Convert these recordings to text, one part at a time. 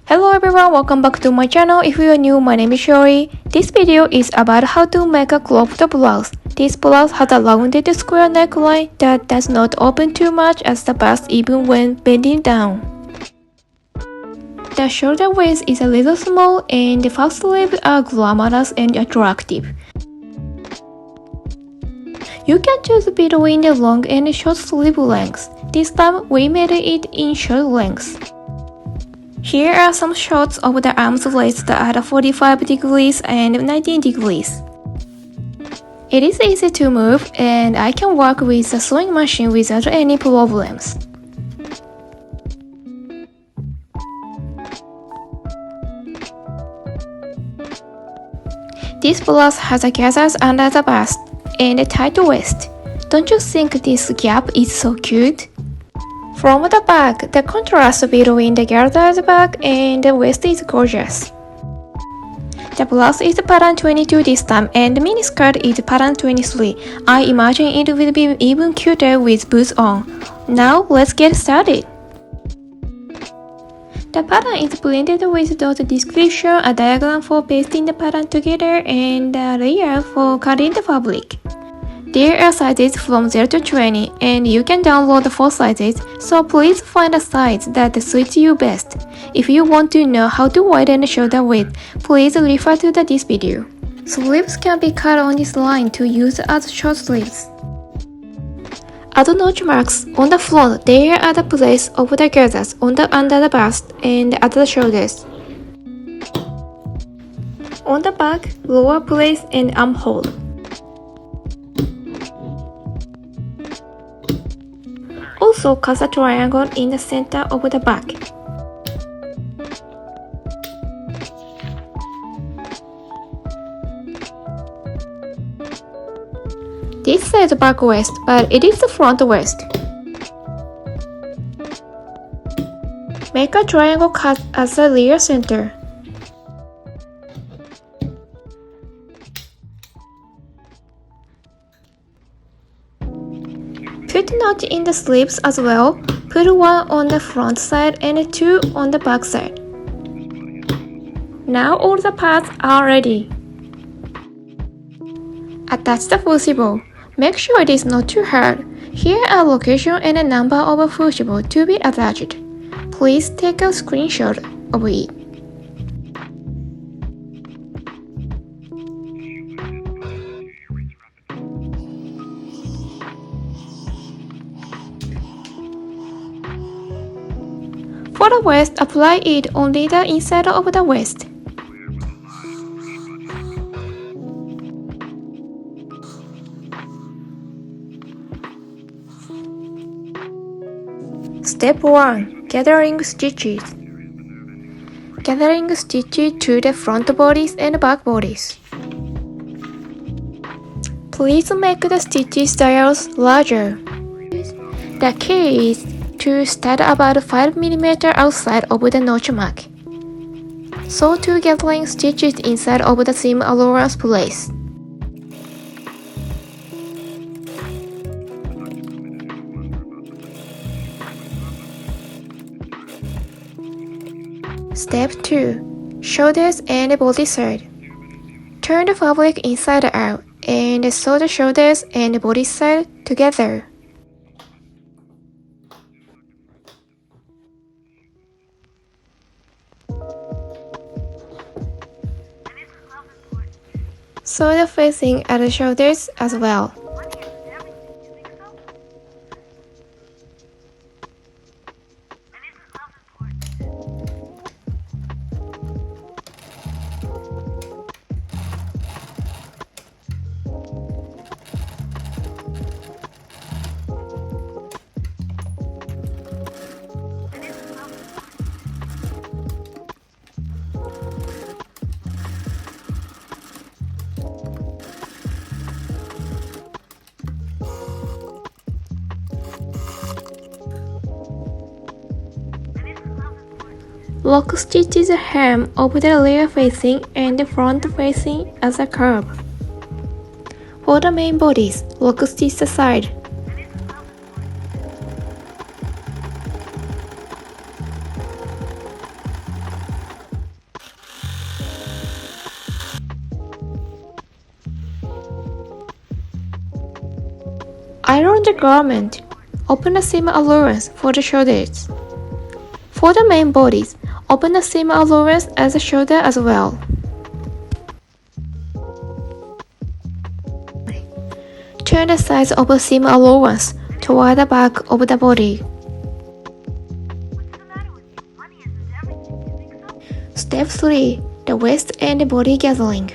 Hello everyone, welcome back to my channel. If you are new, my name is Shori. This video is about how to make a cropped blouse. This blouse has a rounded square neckline that does not open too much at the bust even when bending down. The shoulder width is a little small and the puff sleeves are glamorous and attractive. You can choose between the long and short sleeve lengths. This time we made it in short lengths. Here are some shots of the arms lengths that are 45 degrees and 19 degrees. It is easy to move and I can work with the sewing machine without any problems. This blouse has a gathers under the bust and a tight waist. Don't you think this gap is so cute? From the back, the contrast between the gathered back and the waist is gorgeous. The blouse is pattern 22 this time and the miniskirt is pattern 23. I imagine it will be even cuter with boots on. Now let's get started. The pattern is blended with dot description, a diagram for pasting the pattern together, and a layer for cutting the fabric. There are sizes from 0 to 20 and you can download 4 sizes, so please find a size that suits you best. If you want to know how to widen the shoulder width, please refer to this video. Sleeves can be cut on this line to use as short sleeves. Add notch marks on the front. There are the place of the gathers on the under the bust and at the shoulders. On the back, lower place and armhole. Also cut a triangle in the center of the back. This says back waist, but it is the front waist. Make a triangle cut at the rear center. Put notch in the sleeves as well. Put one on the front side and 2 on the back side. Now all the parts are ready. Attach the fusible. Make sure it is not too hard. Here are location and a number of a fusible to be attached. Please take a screenshot of it. For the waist, apply it on the inside of the waist. Step 1. Gathering stitches. Gathering stitches to the front bodice and back bodice. Please make the stitch styles larger. The key is to start about 5 mm outside of the notch mark. Sew 2 gathering stitches inside of the seam allowance place. Step 2. Shoulders and body side. Turn the fabric inside out and sew the shoulders and body side together. Sew the facing at the shoulders as well. Lock stitches the hem of the rear facing and the front facing as a curve. For the main bodice, lock stitch the side. Iron the garment. Open a seam allowance for the shoulders. For the main bodice, open a seam allowance at the shoulder as well. Turn the sides of the seam allowance toward the back of the body. Step 3. The waist and body gathering.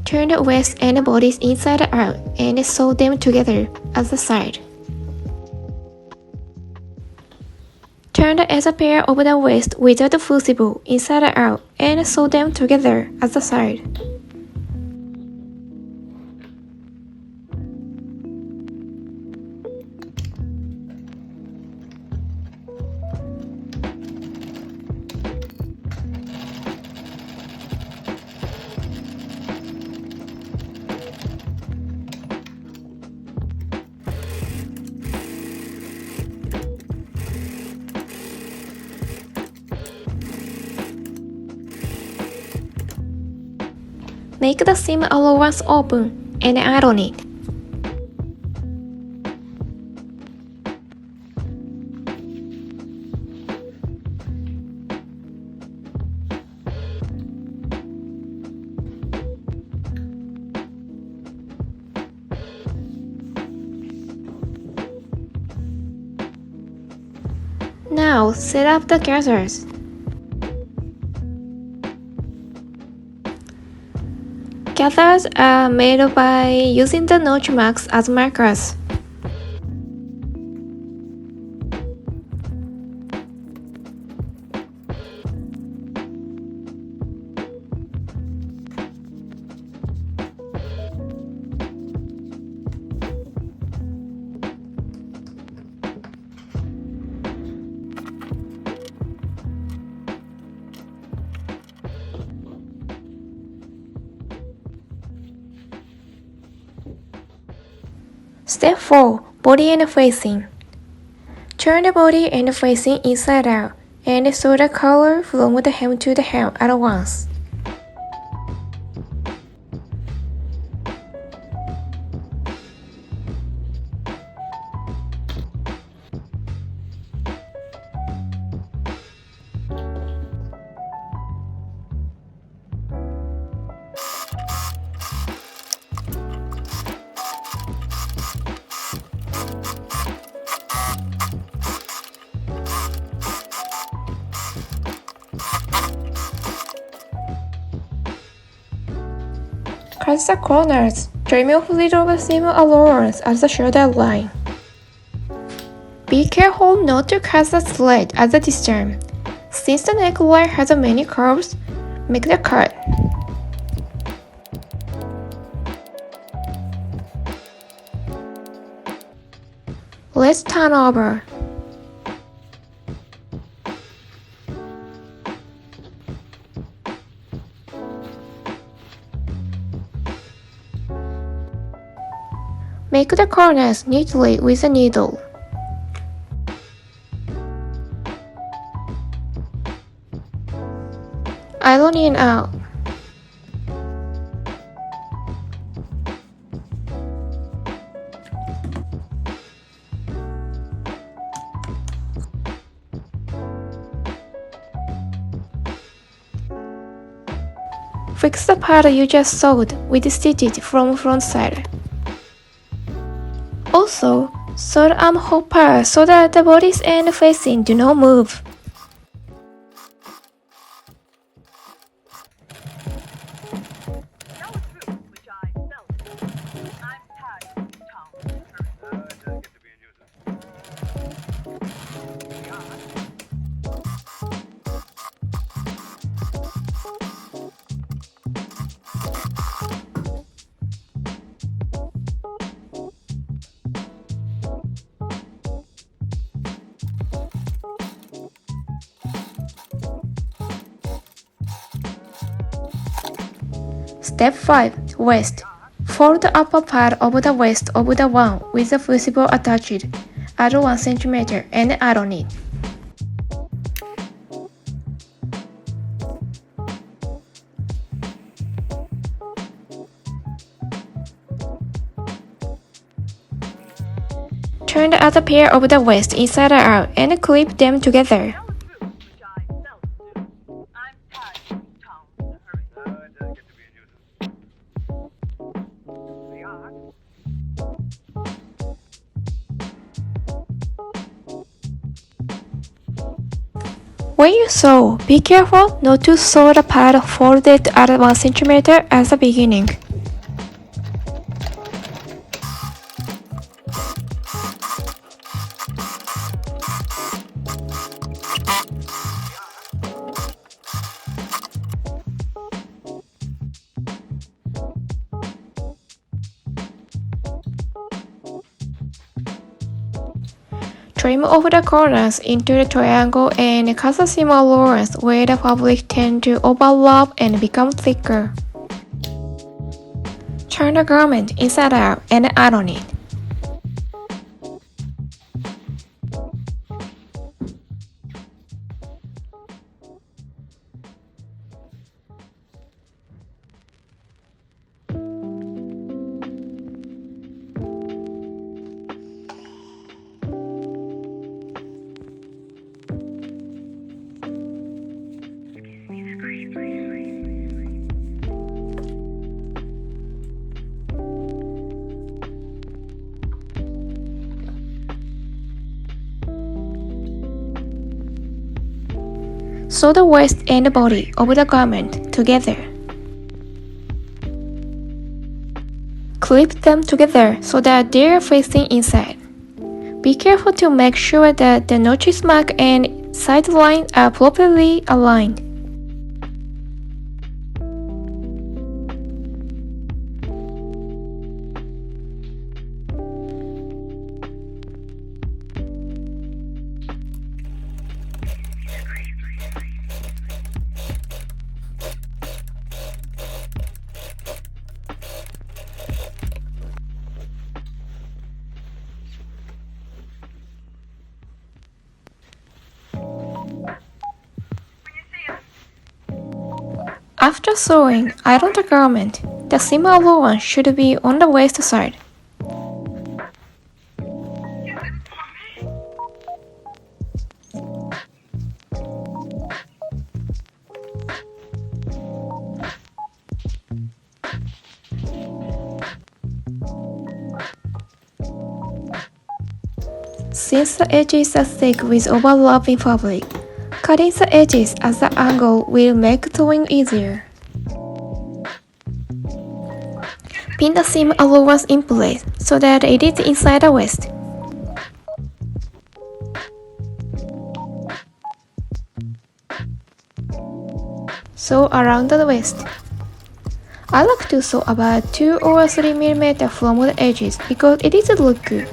Turn the waist and bodice inside out and sew them together at the side. Turn the other pair of the waist without the fusible inside out and sew them together at the side. Make the seam allowance open and iron it. Now set up the gathers. Gathers are made by using the notch marks as markers. Step 4. Body and facing. Turn the body and facing inside out and sew the collar from the hem to the hem at once. Cut the corners, trim off little seam allowance at the shoulder line. Be careful not to cut the slit at this time. Since the neckline has many curves, make the cut. Let's turn over. Make the corners neatly with a needle. Iron it out. Fix the part you just sewed with stitches from front side. Also, sew the armhole part so that the bodice and facing do not move. Step 5. Waist. Fold the upper part of the waist of the one with the fusible attached. Add 1 cm and iron it. Turn the other pair of the waist inside out and clip them together. When you sew, be careful not to sew the part folded at 1 cm at the beginning. Trim off the corners into the triangle and cut the seam allowance where the fabric tends to overlap and become thicker. Turn the garment inside out and iron it. Sew the waist and the body of the garment together. Clip them together so that they are facing inside. Be careful to make sure that the notches mark and side lines are properly aligned. After sewing, iron the garment. The seam allowance should be on the waist side. Since the edges are thick with overlapping fabric, cutting the edges at the angle will make sewing easier. Pin the seam allowance in place so that it is inside the waist. Sew around the waist. I like to sew about 2 or 3 mm from the edges because it is look good.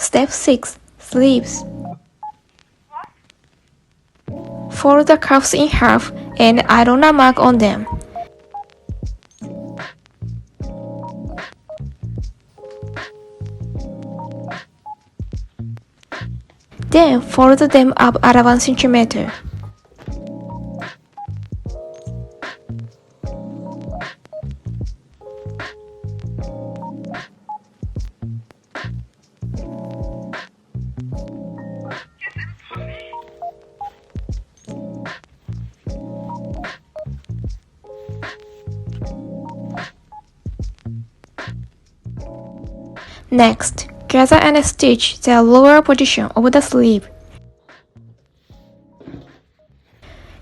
Step 6. Sleeves. Fold the cuffs in half and iron a mark on them. Then fold them up at 1 cm. Next, gather and stitch the lower portion of the sleeve.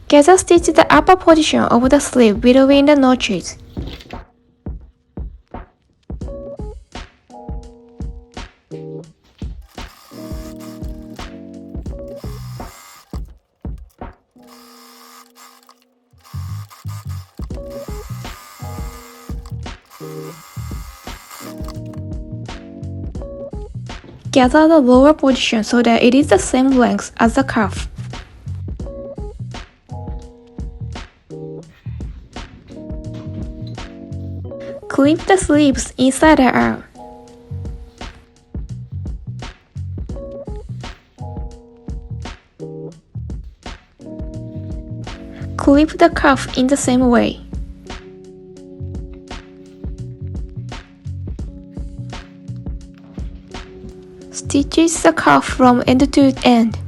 Gather stitch the upper portion of the sleeve between the notches. Gather the lower portion so that it is the same length as the cuff. Clip the sleeves inside out. Clip the cuff in the same way. Stitches the cuff from end to end.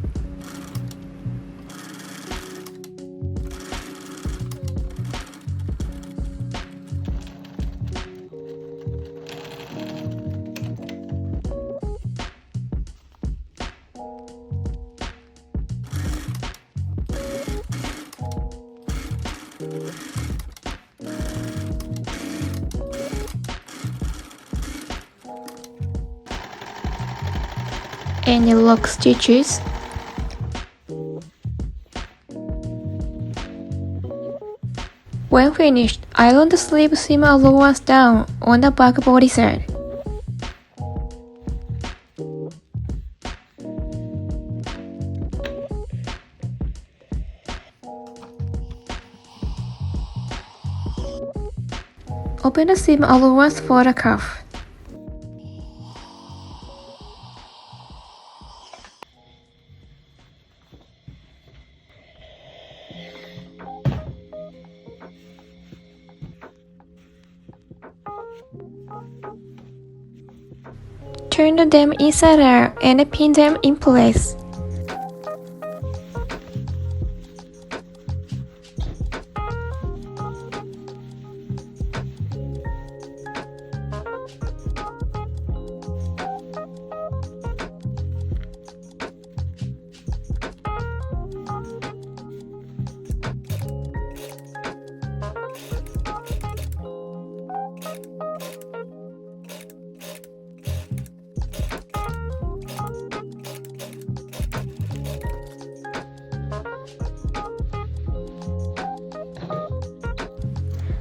And lock stitches. When finished, iron the sleeve seam allowance down on the back body side. Open the seam allowance for the cuff. Turn them inside out and pin them in place.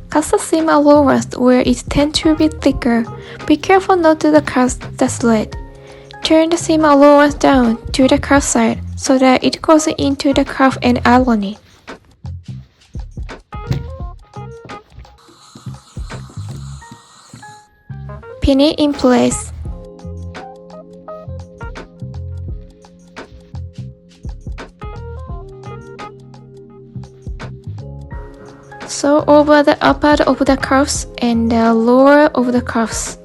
Cast the seam allowance where it tends to be thicker. Be careful not to cast the slit. Turn the seam allowance down to the cuff side so that it goes into the cuff and iron it. Pin it in place. Sew over the upper of the cuffs and the lower of the cuffs.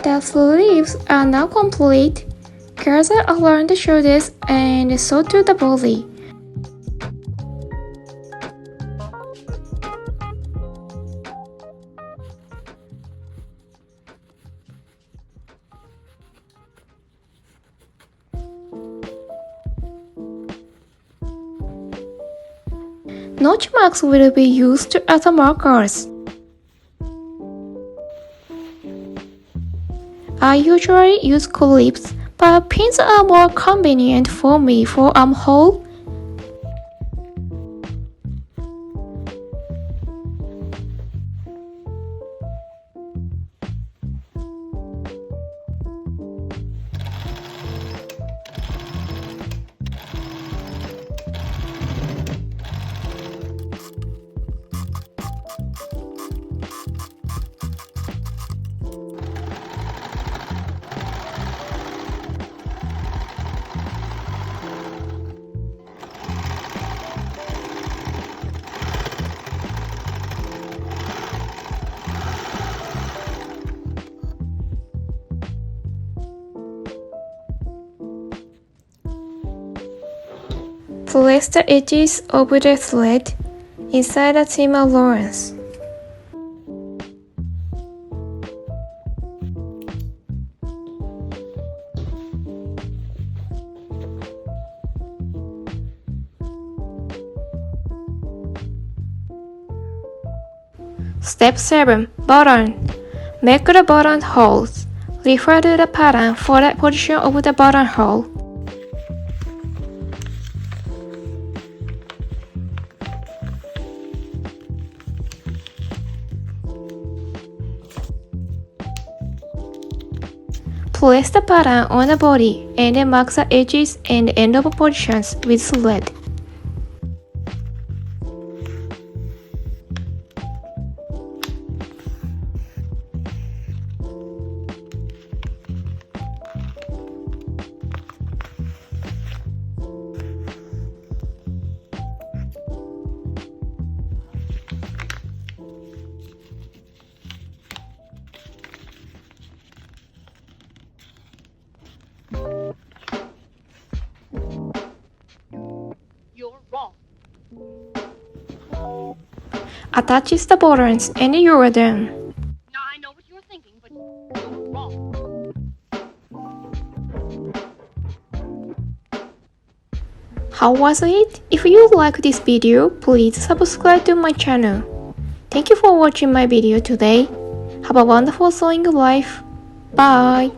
The sleeves are now complete. Gather around the shoulders and sew to the body. Notch marks will be used as markers. I usually use clips, but pins are more convenient for me for armhole. Place the edges of the thread inside the seam allowance. Step 7. Button. Make the button holes. Refer to the pattern for the position of the button hole. Place the pattern on the body and then mark the edges and end of positions with thread. You're wrong. Attach the buttons and you are done. Now I know what you're thinking, but you're wrong. How was it? If you like this video, please subscribe to my channel. Thank you for watching my video today. Have a wonderful sewing life. Bye.